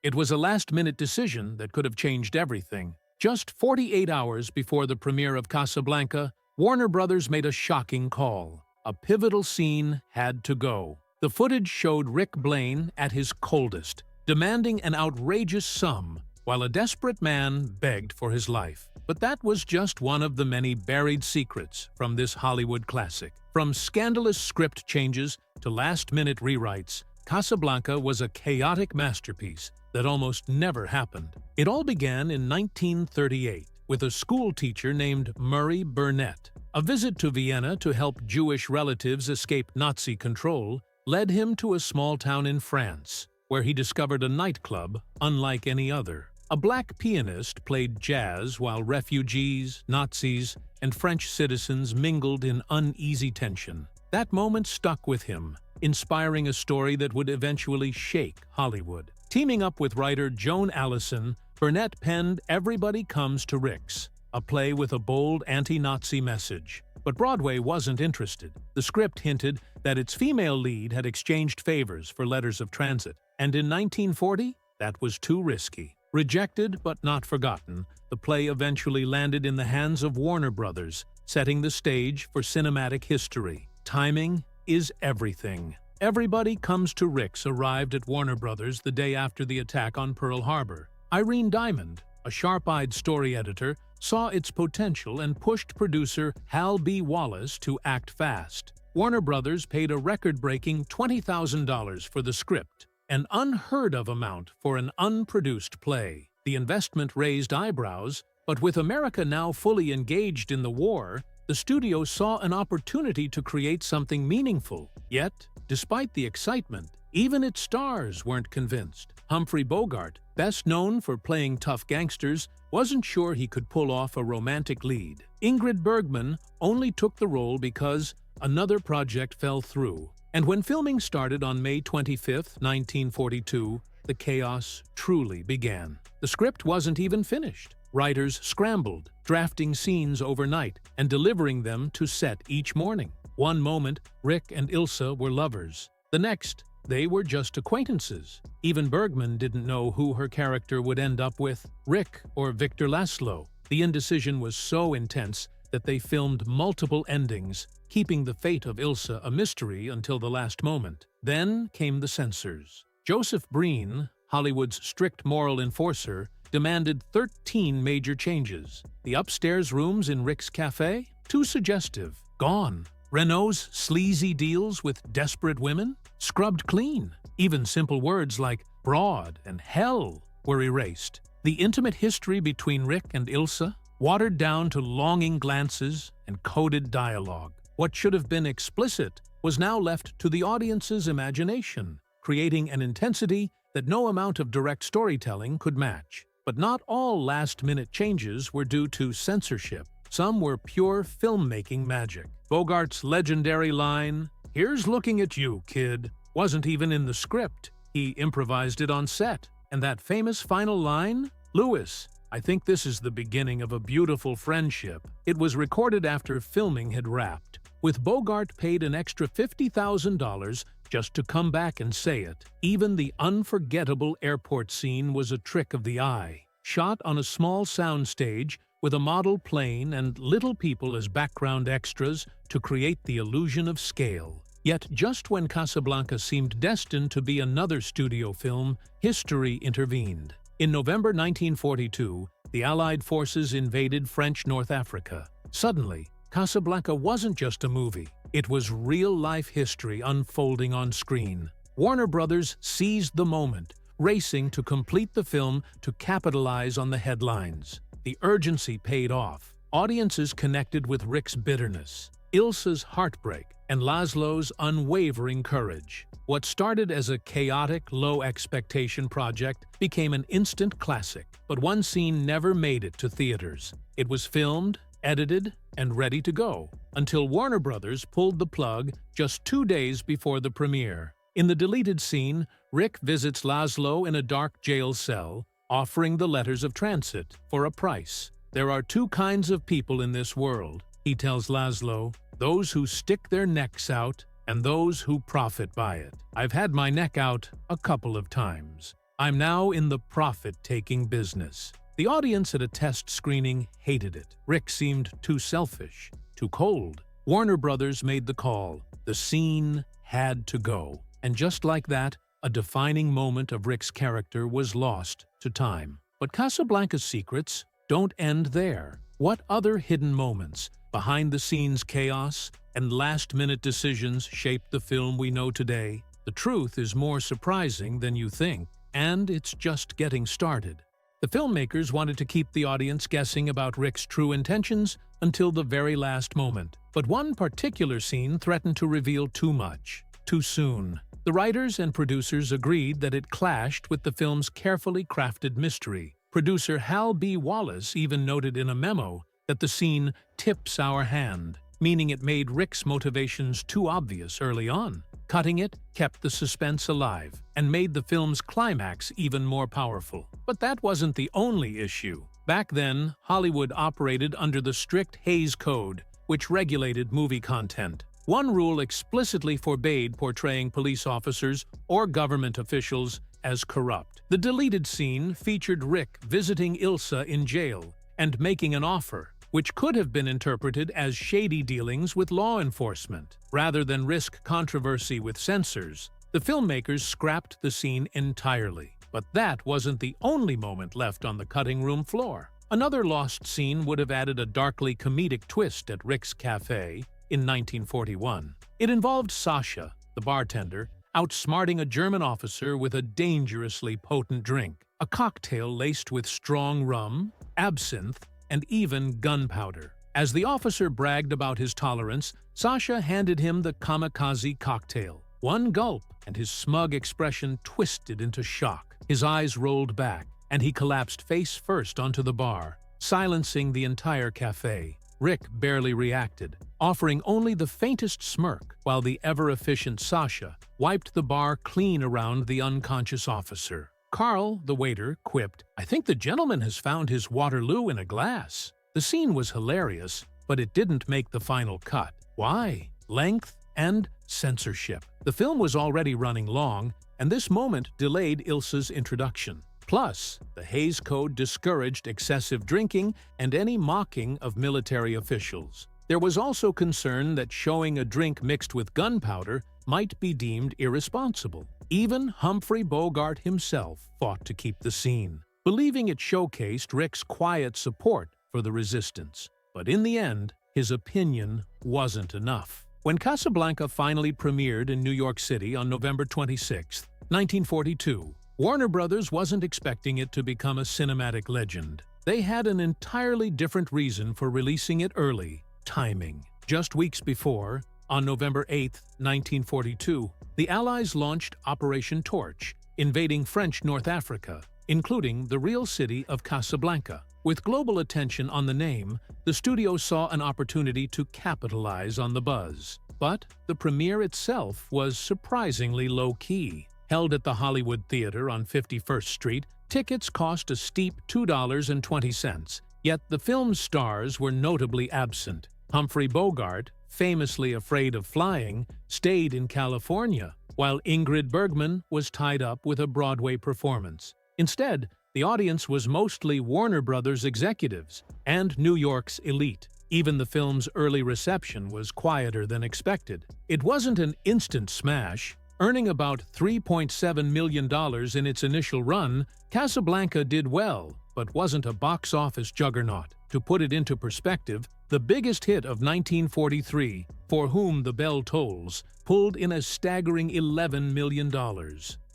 It was a last-minute decision that could have changed everything. Just 48 hours before the premiere of Casablanca, Warner Brothers made a shocking call. A pivotal scene had to go. The footage showed Rick Blaine at his coldest, demanding an outrageous sum, while a desperate man begged for his life. But that was just one of the many buried secrets from this Hollywood classic. From scandalous script changes to last-minute rewrites, Casablanca was a chaotic masterpiece that almost never happened. It all began in 1938 with a school teacher named Murray Burnett. A visit to Vienna to help Jewish relatives escape Nazi control led him to a small town in France, where he discovered a nightclub unlike any other. A black pianist played jazz while refugees, Nazis, and French citizens mingled in uneasy tension. That moment stuck with him, inspiring a story that would eventually shake Hollywood. Teaming up with writer Joan Allison, Burnett penned Everybody Comes to Rick's, a play with a bold anti-Nazi message. But Broadway wasn't interested. The script hinted that its female lead had exchanged favors for letters of transit, and in 1940, that was too risky. Rejected but not forgotten, the play eventually landed in the hands of Warner Brothers, setting the stage for cinematic history. Timing is everything. Everybody Comes to Rick's arrived at Warner Brothers the day after the attack on Pearl Harbor. Irene Diamond, a sharp-eyed story editor, saw its potential and pushed producer Hal B. Wallace to act fast. Warner Brothers paid a record-breaking $20,000 for the script, an unheard-of amount for an unproduced play. The investment raised eyebrows, but with America now fully engaged in the war, the studio saw an opportunity to create something meaningful. Yet, despite the excitement, even its stars weren't convinced. Humphrey Bogart, best known for playing tough gangsters, wasn't sure he could pull off a romantic lead. Ingrid Bergman only took the role because another project fell through. And when filming started on May 25, 1942, the chaos truly began. The script wasn't even finished. Writers scrambled, drafting scenes overnight and delivering them to set each morning. One moment, Rick and Ilsa were lovers. The next, they were just acquaintances. Even Bergman didn't know who her character would end up with, Rick or Victor Laszlo. The indecision was so intense that they filmed multiple endings, keeping the fate of Ilsa a mystery until the last moment. Then came the censors. Joseph Breen, Hollywood's strict moral enforcer, demanded 13 major changes. The upstairs rooms in Rick's cafe? Too suggestive. Gone. Renault's sleazy deals with desperate women? Scrubbed clean. Even simple words like broad and hell were erased. The intimate history between Rick and Ilsa? Watered down to longing glances and coded dialogue. What should have been explicit was now left to the audience's imagination, creating an intensity that no amount of direct storytelling could match. But not all last-minute changes were due to censorship. Some were pure filmmaking magic. Bogart's legendary line, "Here's looking at you, kid," wasn't even in the script. He improvised it on set. And that famous final line, "Lewis, I think this is the beginning of a beautiful friendship," it was recorded after filming had wrapped, with Bogart paid an extra $50,000 just to come back and say it. Even the unforgettable airport scene was a trick of the eye, shot on a small soundstage with a model plane and little people as background extras to create the illusion of scale. Yet just when Casablanca seemed destined to be another studio film, history intervened. In November 1942, the Allied forces invaded French North Africa. Suddenly, Casablanca wasn't just a movie. It was real-life history unfolding on screen. Warner Brothers seized the moment, racing to complete the film to capitalize on the headlines. The urgency paid off. Audiences connected with Rick's bitterness, Ilsa's heartbreak, and Laszlo's unwavering courage. What started as a chaotic, low-expectation project became an instant classic. But one scene never made it to theaters. It was filmed, edited, and ready to go, until Warner Brothers pulled the plug just 2 days before the premiere. In the deleted scene, Rick visits Laszlo in a dark jail cell, offering the letters of transit for a price. "There are two kinds of people in this world," he tells Laszlo, "those who stick their necks out and those who profit by it. I've had my neck out a couple of times." I'm now in the profit-taking business. The audience at a test screening hated it. Rick seemed too selfish, too cold. Warner Brothers made the call. The scene had to go. And just like that, a defining moment of Rick's character was lost to time. But Casablanca's secrets don't end there. What other hidden moments, behind-the-scenes chaos, and last-minute decisions shaped the film we know today? The truth is more surprising than you think, and it's just getting started. The filmmakers wanted to keep the audience guessing about Rick's true intentions until the very last moment. But one particular scene threatened to reveal too much, too soon. The writers and producers agreed that it clashed with the film's carefully crafted mystery. Producer Hal B. Wallace even noted in a memo that the scene tips our hand, meaning it made Rick's motivations too obvious early on. Cutting it kept the suspense alive and made the film's climax even more powerful. But that wasn't the only issue. Back then, Hollywood operated under the strict Hays Code, which regulated movie content. One rule explicitly forbade portraying police officers or government officials as corrupt. The deleted scene featured Rick visiting Ilsa in jail and making an offer, which could have been interpreted as shady dealings with law enforcement. Rather than risk controversy with censors, the filmmakers scrapped the scene entirely. But that wasn't the only moment left on the cutting room floor. Another lost scene would have added a darkly comedic twist at Rick's Cafe in 1941. It involved Sasha, the bartender, outsmarting a German officer with a dangerously potent drink, a cocktail laced with strong rum, absinthe, and even gunpowder. As the officer bragged about his tolerance, Sasha handed him the kamikaze cocktail. One gulp, and his smug expression twisted into shock. His eyes rolled back, and he collapsed face first onto the bar, silencing the entire cafe. Rick barely reacted, offering only the faintest smirk, while the ever-efficient Sasha wiped the bar clean around the unconscious officer. Carl, the waiter, quipped, "I think the gentleman has found his Waterloo in a glass." The scene was hilarious, but it didn't make the final cut. Why? Length and censorship. The film was already running long, and this moment delayed Ilsa's introduction. Plus, the Hays Code discouraged excessive drinking and any mocking of military officials. There was also concern that showing a drink mixed with gunpowder might be deemed irresponsible. Even Humphrey Bogart himself fought to keep the scene, believing it showcased Rick's quiet support for the resistance. But in the end, his opinion wasn't enough. When Casablanca finally premiered in New York City on November 26, 1942, Warner Brothers wasn't expecting it to become a cinematic legend. They had an entirely different reason for releasing it early: timing. Just weeks before, on November 8, 1942, the Allies launched Operation Torch, invading French North Africa, including the real city of Casablanca. With global attention on the name, the studio saw an opportunity to capitalize on the buzz. But the premiere itself was surprisingly low-key. Held at the Hollywood Theater on 51st Street, tickets cost a steep $2.20, yet the film's stars were notably absent. Humphrey Bogart, famously afraid of flying, stayed in California, while Ingrid Bergman was tied up with a Broadway performance. Instead, the audience was mostly Warner Brothers executives and New York's elite. Even the film's early reception was quieter than expected. It wasn't an instant smash. Earning about $3.7 million in its initial run, Casablanca did well, but wasn't a box office juggernaut. To put it into perspective, the biggest hit of 1943, For Whom the Bell Tolls, pulled in a staggering $11 million.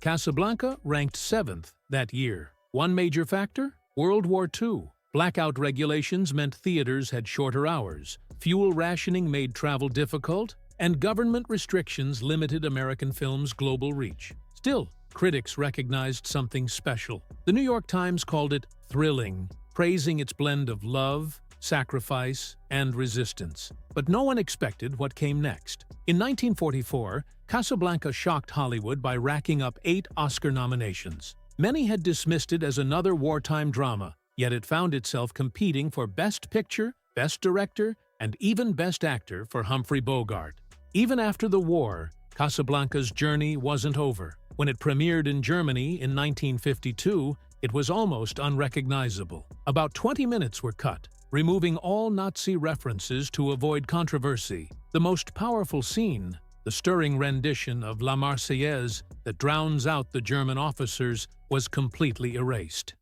Casablanca ranked 7th that year. One major factor? World War II. Blackout regulations meant theaters had shorter hours, fuel rationing made travel difficult, and government restrictions limited American films' global reach. Still, critics recognized something special. The New York Times called it thrilling, praising its blend of love, sacrifice, and resistance. But no one expected what came next. In 1944, Casablanca shocked Hollywood by racking up 8 Oscar nominations. Many had dismissed it as another wartime drama, yet it found itself competing for Best Picture, Best Director, and even Best Actor for Humphrey Bogart. Even after the war, Casablanca's journey wasn't over. When it premiered in Germany in 1952, it was almost unrecognizable. About 20 minutes were cut, removing all Nazi references to avoid controversy. The most powerful scene, the stirring rendition of La Marseillaise that drowns out the German officers, was completely erased.